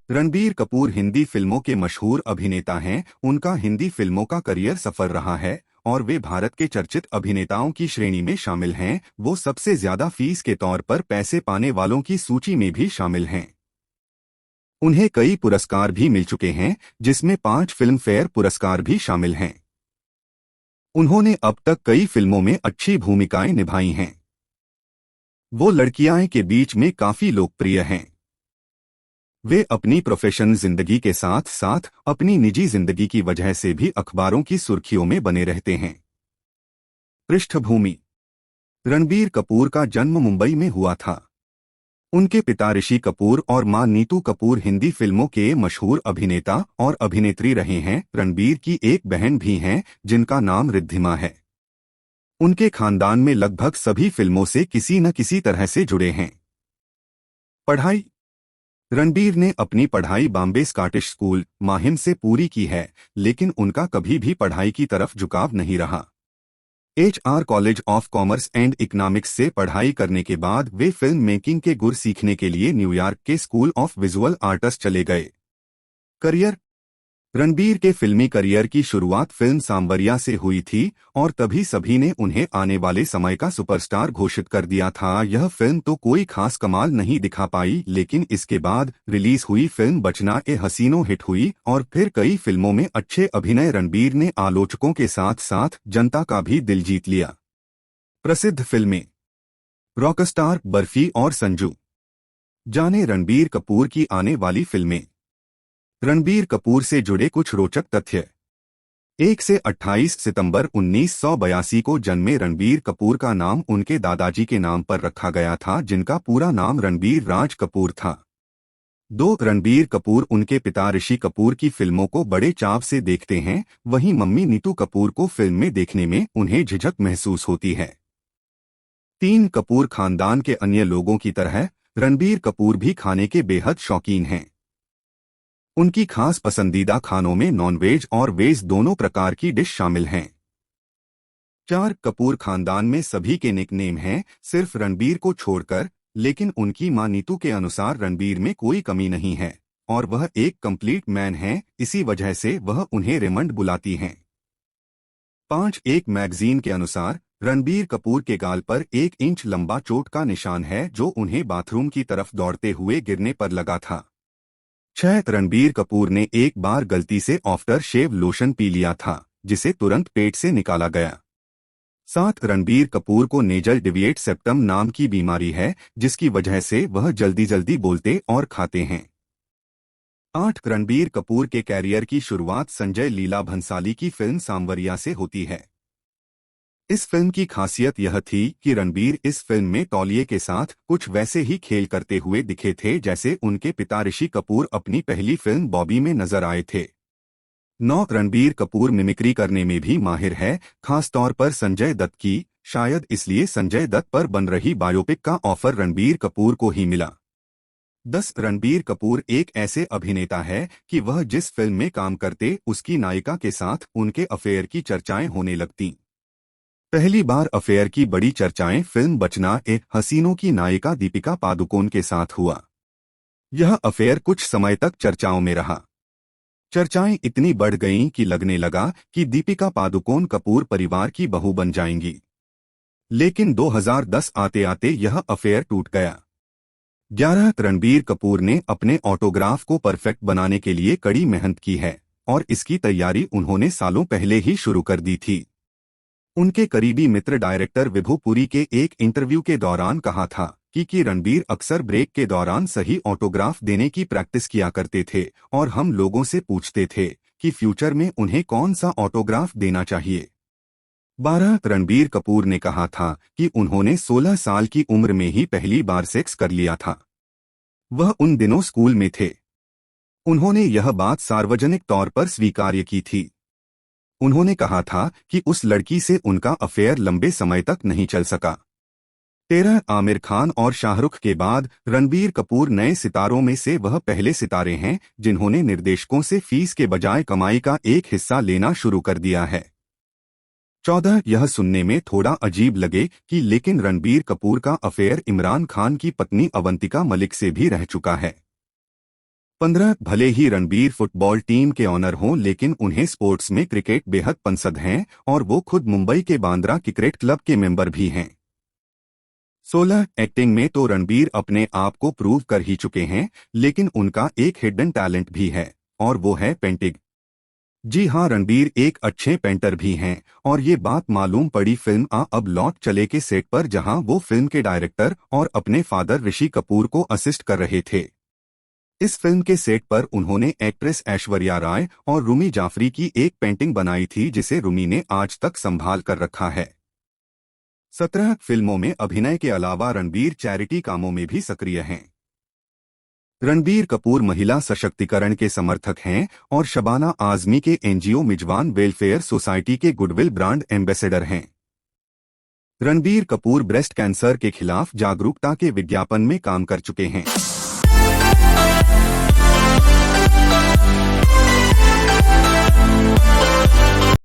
रणबीर कपूर हिंदी फिल्मों के मशहूर अभिनेता हैं। उनका हिंदी फिल्मों का करियर सफल रहा है और वे भारत के चर्चित अभिनेताओं की श्रेणी में शामिल हैं। वो सबसे ज्यादा फीस के तौर पर पैसे पाने वालों की सूची में भी शामिल हैं। उन्हें कई पुरस्कार भी मिल चुके हैं, जिसमें 5 फिल्म फेयर पुरस्कार भी शामिल हैं। उन्होंने अब तक कई फिल्मों में अच्छी भूमिकाएं निभाई हैं। वो लड़कियां के बीच में काफी लोकप्रिय हैं। वे अपनी प्रोफेशनल जिंदगी के साथ साथ अपनी निजी जिंदगी की वजह से भी अखबारों की सुर्खियों में बने रहते हैं। पृष्ठभूमि: रणबीर कपूर का जन्म मुंबई में हुआ था। उनके पिता ऋषि कपूर और मां नीतू कपूर हिंदी फिल्मों के मशहूर अभिनेता और अभिनेत्री रहे हैं। रणबीर की एक बहन भी हैं, जिनका नाम रिद्धिमा है। उनके खानदान में लगभग सभी फिल्मों से किसी न किसी तरह से जुड़े हैं। पढ़ाई: रणबीर ने अपनी पढ़ाई बॉम्बे स्कॉटिश स्कूल माहिम से पूरी की है, लेकिन उनका कभी भी पढ़ाई की तरफ झुकाव नहीं रहा। HR college of commerce and economics से पढ़ाई करने के बाद वे फिल्म मेकिंग के गुर सीखने के लिए न्यूयॉर्क के स्कूल ऑफ विजुअल आर्ट्स चले गए। करियर: रणबीर के फिल्मी करियर की शुरुआत फिल्म सांवरिया से हुई थी और तभी सभी ने उन्हें आने वाले समय का सुपरस्टार घोषित कर दिया था। यह फिल्म तो कोई खास कमाल नहीं दिखा पाई, लेकिन इसके बाद रिलीज हुई फिल्म बचना ए हसीनो हिट हुई और फिर कई फिल्मों में अच्छे अभिनय रणबीर ने आलोचकों के साथ साथ जनता का भी दिल जीत लिया। प्रसिद्ध फिल्में: रॉकस्टार, बर्फी और संजू। जाने रणबीर कपूर की आने वाली फिल्में। रणबीर कपूर से जुड़े कुछ रोचक तथ्य। 1 से 28 सितंबर 1982 को जन्मे रणबीर कपूर का नाम उनके दादाजी के नाम पर रखा गया था, जिनका पूरा नाम रणबीर राज कपूर था। 2 रणबीर कपूर उनके पिता ऋषि कपूर की फिल्मों को बड़े चाव से देखते हैं, वहीं मम्मी नीतू कपूर को फिल्म में देखने में उन्हें झिझक महसूस होती है। 3 कपूर खानदान के अन्य लोगों की तरह रणबीर कपूर भी खाने के बेहद शौकीन हैं। उनकी खास पसंदीदा खानों में नॉनवेज और वेज दोनों प्रकार की डिश शामिल हैं। 4 कपूर खानदान में सभी के निकनेम हैं, सिर्फ रणबीर को छोड़कर, लेकिन उनकी मां नीतू के अनुसार रणबीर में कोई कमी नहीं है और वह एक कंप्लीट मैन है, इसी वजह से वह उन्हें रेमंड बुलाती हैं। 5 एक मैगजीन के अनुसार रणबीर कपूर के गाल पर 1 इंच लंबा चोट का निशान है, जो उन्हें बाथरूम की तरफ दौड़ते हुए गिरने पर लगा था। 6 रणबीर कपूर ने एक बार गलती से आफ्टर शेव लोशन पी लिया था, जिसे तुरंत पेट से निकाला गया। 7 रणबीर कपूर को नेजल डिविएट सेप्टम नाम की बीमारी है, जिसकी वजह से वह जल्दी जल्दी बोलते और खाते हैं। 8 रणबीर कपूर के कैरियर की शुरुआत संजय लीला भंसाली की फिल्म सांवरिया से होती है। इस फिल्म की खासियत यह थी कि रणबीर इस फिल्म में तौलिए के साथ कुछ वैसे ही खेल करते हुए दिखे थे जैसे उनके पिता ऋषि कपूर अपनी पहली फिल्म बॉबी में नजर आए थे। 9 रणबीर कपूर मिमिक्री करने में भी माहिर है, खासतौर पर संजय दत्त की। शायद इसलिए संजय दत्त पर बन रही बायोपिक का ऑफर रणबीर कपूर को ही मिला। 10 रणबीर कपूर एक ऐसे अभिनेता है कि वह जिस फिल्म में काम करते उसकी नायिका के साथ उनके अफेयर की चर्चाएं होने लगती। पहली बार अफेयर की बड़ी चर्चाएं फिल्म बचना ए हसीनों की नायिका दीपिका पादुकोण के साथ हुआ। यह अफेयर कुछ समय तक चर्चाओं में रहा। चर्चाएं इतनी बढ़ गईं कि लगने लगा कि दीपिका पादुकोण कपूर परिवार की बहू बन जाएंगी। लेकिन 2010 आते आते यह अफेयर टूट गया। 11 रणबीर कपूर ने अपने ऑटोग्राफ को परफेक्ट बनाने के लिए कड़ी मेहनत की है और इसकी तैयारी उन्होंने सालों पहले ही शुरू कर दी थी। उनके करीबी मित्र डायरेक्टर विभू पुरी के एक इंटरव्यू के दौरान कहा था कि रणबीर अक्सर ब्रेक के दौरान सही ऑटोग्राफ देने की प्रैक्टिस किया करते थे और हम लोगों से पूछते थे कि फ्यूचर में उन्हें कौन सा ऑटोग्राफ देना चाहिए। 12 रणबीर कपूर ने कहा था कि उन्होंने 16 साल की उम्र में ही पहली बार सेक्स कर लिया था। वह उन दिनों स्कूल में थे। उन्होंने यह बात सार्वजनिक तौर पर स्वीकार्य की थी। उन्होंने कहा था कि उस लड़की से उनका अफेयर लंबे समय तक नहीं चल सका। 13 आमिर खान और शाहरुख के बाद रणबीर कपूर नए सितारों में से वह पहले सितारे हैं जिन्होंने निर्देशकों से फीस के बजाय कमाई का एक हिस्सा लेना शुरू कर दिया है। 14 यह सुनने में थोड़ा अजीब लगे कि लेकिन रणबीर कपूर का अफेयर इमरान खान की पत्नी अवंतिका मलिक से भी रह चुका है। 15 भले ही रणबीर फुटबॉल टीम के ऑनर हों, लेकिन उन्हें स्पोर्ट्स में क्रिकेट बेहद पसंद हैं और वो खुद मुंबई के बांद्रा क्रिकेट क्लब के मेंबर भी हैं। 16 एक्टिंग में तो रणबीर अपने आप को प्रूव कर ही चुके हैं, लेकिन उनका एक हिडन टैलेंट भी है और वो है पेंटिंग। जी हाँ, रणबीर एक अच्छे पेंटर भी हैं और ये बात मालूम पड़ी फिल्म आ अब लौट चले के सेट पर, जहां वो फिल्म के डायरेक्टर और अपने फादर ऋषि कपूर को असिस्ट कर रहे थे। इस फिल्म के सेट पर उन्होंने एक्ट्रेस ऐश्वर्या राय और रूमी जाफरी की एक पेंटिंग बनाई थी, जिसे रूमी ने आज तक संभाल कर रखा है। 17 फिल्मों में अभिनय के अलावा रणबीर चैरिटी कामों में भी सक्रिय हैं। रणबीर कपूर महिला सशक्तिकरण के समर्थक हैं और शबाना आजमी के एनजीओ मिजबान वेलफेयर सोसाइटी के गुडविल ब्रांड एम्बेसडर हैं। रणबीर कपूर ब्रेस्ट कैंसर के खिलाफ जागरूकता के विज्ञापन में काम कर चुके हैं।